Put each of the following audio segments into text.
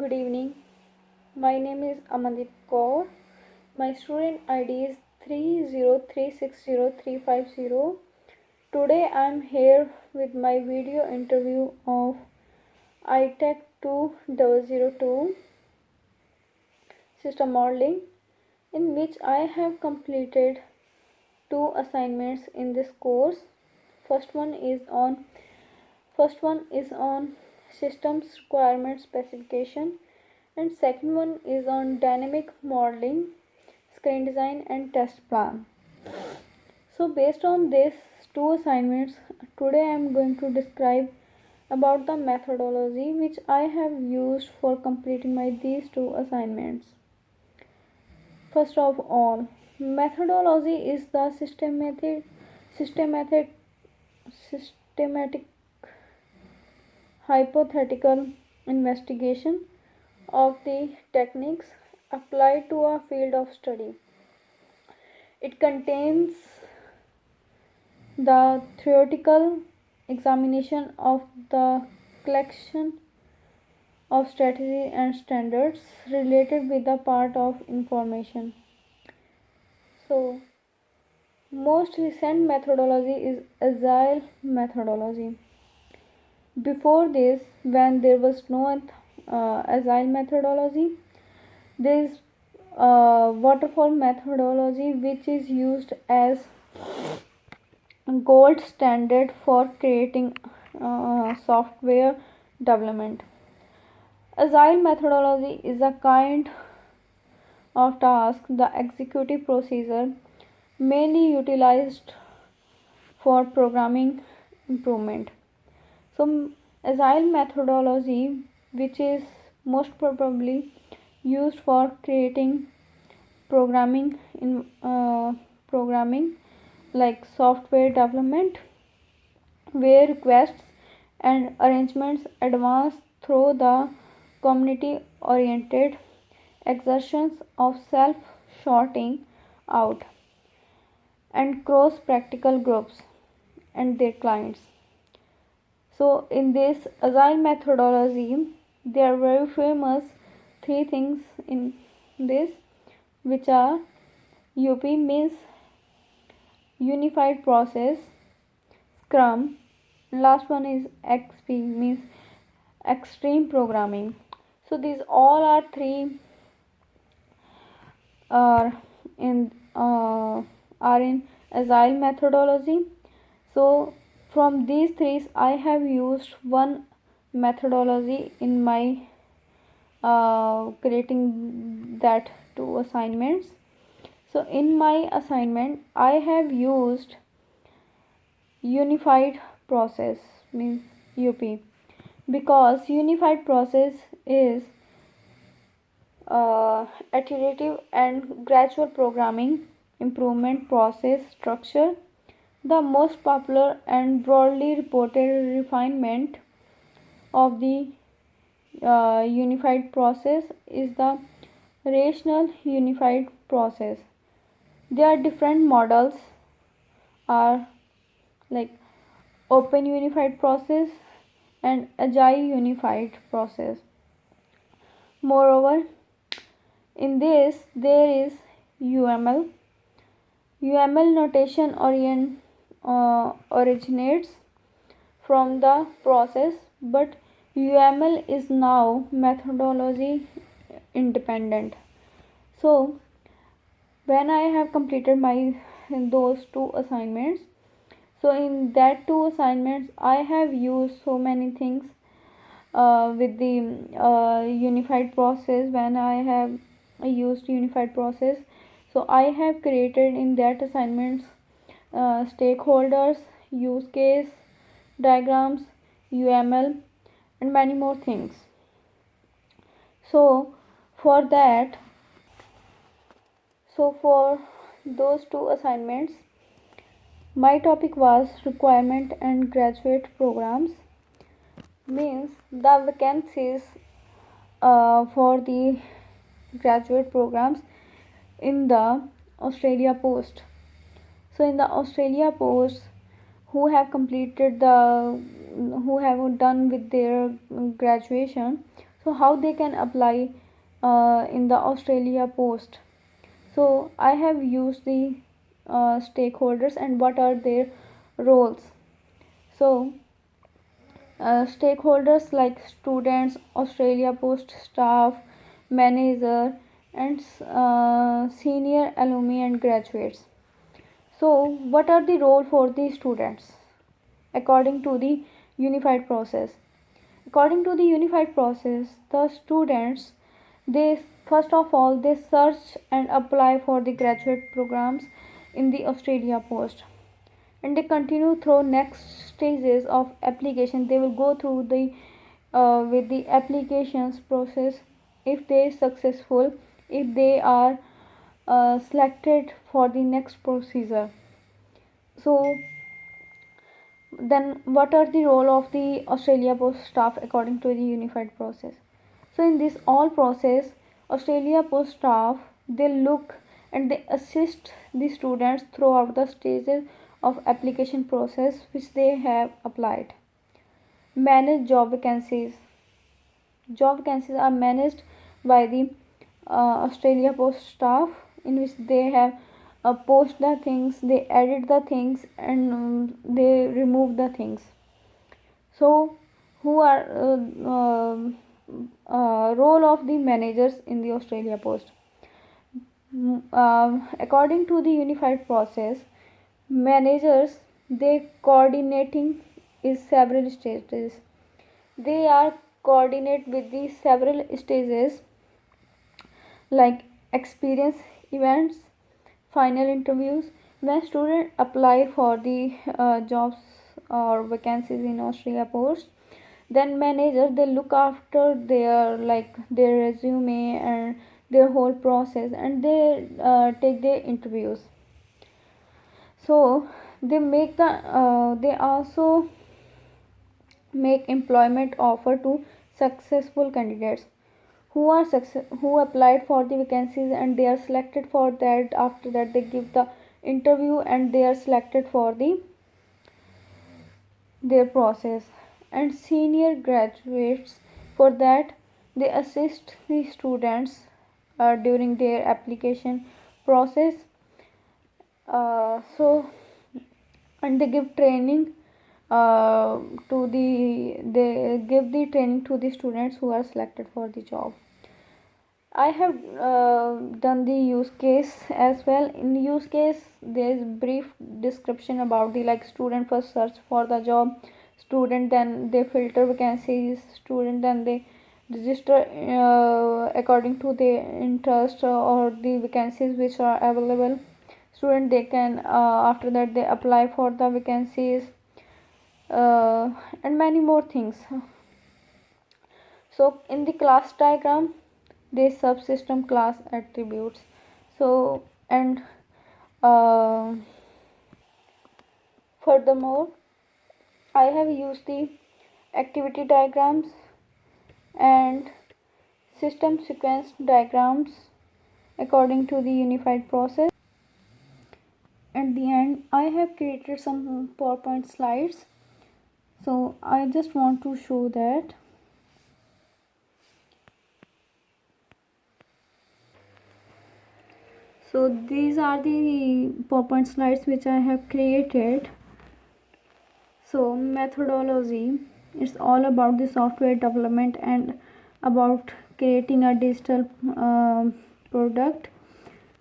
Good evening. My name is Amandeep Kaur. My student ID is 3036035. Today I am here with my video interview of iTech 2002 system modeling, in which I have completed two assignments in this course. First one is on systems requirement specification, and second one is on dynamic modeling, screen design and test plan. So based on these two assignments, today I am going to describe about the methodology which I have used for completing these two assignments. First of all, methodology is the systematic hypothetical investigation of the techniques applied to a field of study. It contains the theoretical examination of the collection of strategy and standards related with the part of information. So, most recent methodology is agile methodology. Before this, when there was no agile methodology, there is waterfall methodology, which is used as gold standard for creating software development. Agile methodology is a kind of task the executive procedure mainly utilized for programming improvement. So, agile methodology, which is most probably used for creating programming like software development, where requests and arrangements advance through the community oriented exertions of self sorting out and cross practical groups and their clients. So in this agile methodology, there are very famous three things in this, which are UP means unified process, Scrum, last one is XP means extreme programming. So these all are three are in agile methodology. So from these three, I have used one methodology in my creating that two assignments. So in my assignment, I have used unified process means UP, because unified process is iterative and gradual programming improvement process structure. The most popular and broadly reported refinement of the unified process is the rational unified process. There are different models are like open unified process and agile unified process. Moreover, in this there is UML. UML notation originates from the process, but UML is now methodology independent. So when I have completed those two assignments, so in that two assignments I have used so many things with the unified process. When I have used unified process, so I have created in that assignments stakeholders, use case diagrams, UML and many more things. So for that, so for those two assignments, my topic was requirement and graduate programs, means the vacancies for the graduate programs in the Australia Post. So in the Australia Post, who have completed the who have done with their graduation, So how they can apply in the Australia Post? So I have used the stakeholders and what are their roles. So stakeholders like students, Australia Post staff, manager, and senior alumni and graduates. So what are the role for the students according to the unified process? According to the unified process, the students, they first of all they search and apply for the graduate programs in the Australia Post, and they continue through next stages of application. They will go through the with the applications process. If they successful, if they are selected for the next procedure. So then what are the role of the Australia Post staff according to the unified process? So in this all process, Australia Post staff, they look and they assist the students throughout the stages of application process which they have applied. Manage job vacancies. Job vacancies are managed by the Australia Post staff, in which they have post the things, they edit the things, and they remove the things. So who are role of the managers in the Australia Post? According to the unified process, managers, they coordinating is several stages. They are coordinate with the several stages like experience events, final interviews. When students apply for the jobs or vacancies in Australia Post, then manager they look after their like their resume and their whole process, and they take their interviews. So they make the they also make employment offer to successful candidates who are who applied for the vacancies, and they are selected for that. After that they give the interview and they are selected for the their process. And senior graduates, for that they assist the students during their application process. So and they give training to the they give the training to the students who are selected for the job. I have done the use case as well. In use case, there is brief description about the like student first search for the job, student then they filter vacancies, student then they register according to their interest or the vacancies which are available. Student they can after that they apply for the vacancies and many more things. So in the class diagram, they subsystem class attributes. So and uh, furthermore, I have used the activity diagrams and system sequence diagrams according to the unified process. At the end, I have created some PowerPoint slides. So I just want to show that. So these are the PowerPoint slides which I have created. So methodology, it's all about the software development and about creating a digital product.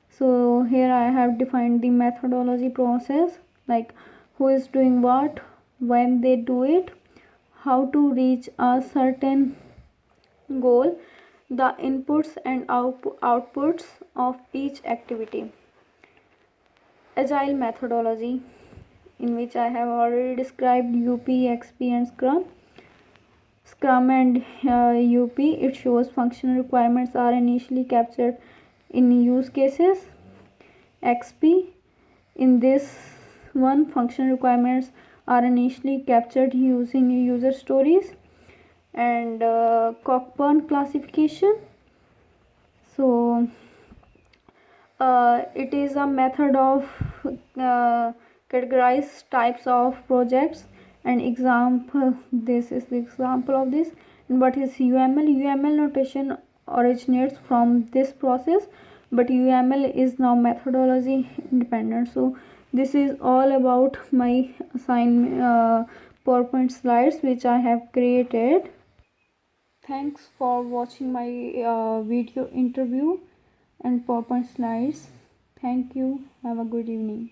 So here I have defined the methodology process, like who is doing what, when they do it, how to reach a certain goal, the inputs and outputs of each activity. Agile methodology, in which I have already described UP, XP and Scrum. Scrum and UP, it shows functional requirements are initially captured in use cases. XP, in this one, functional requirements are initially captured using user stories. And Cockburn classification, so it is a method of categorize types of projects, and example, this is the example of this. And what is UML? UML notation originates from this process, but UML is now methodology independent. So this is all about my PowerPoint slides which I have created. Thanks for watching my video interview and PowerPoint slides. Thank you. Have a good evening.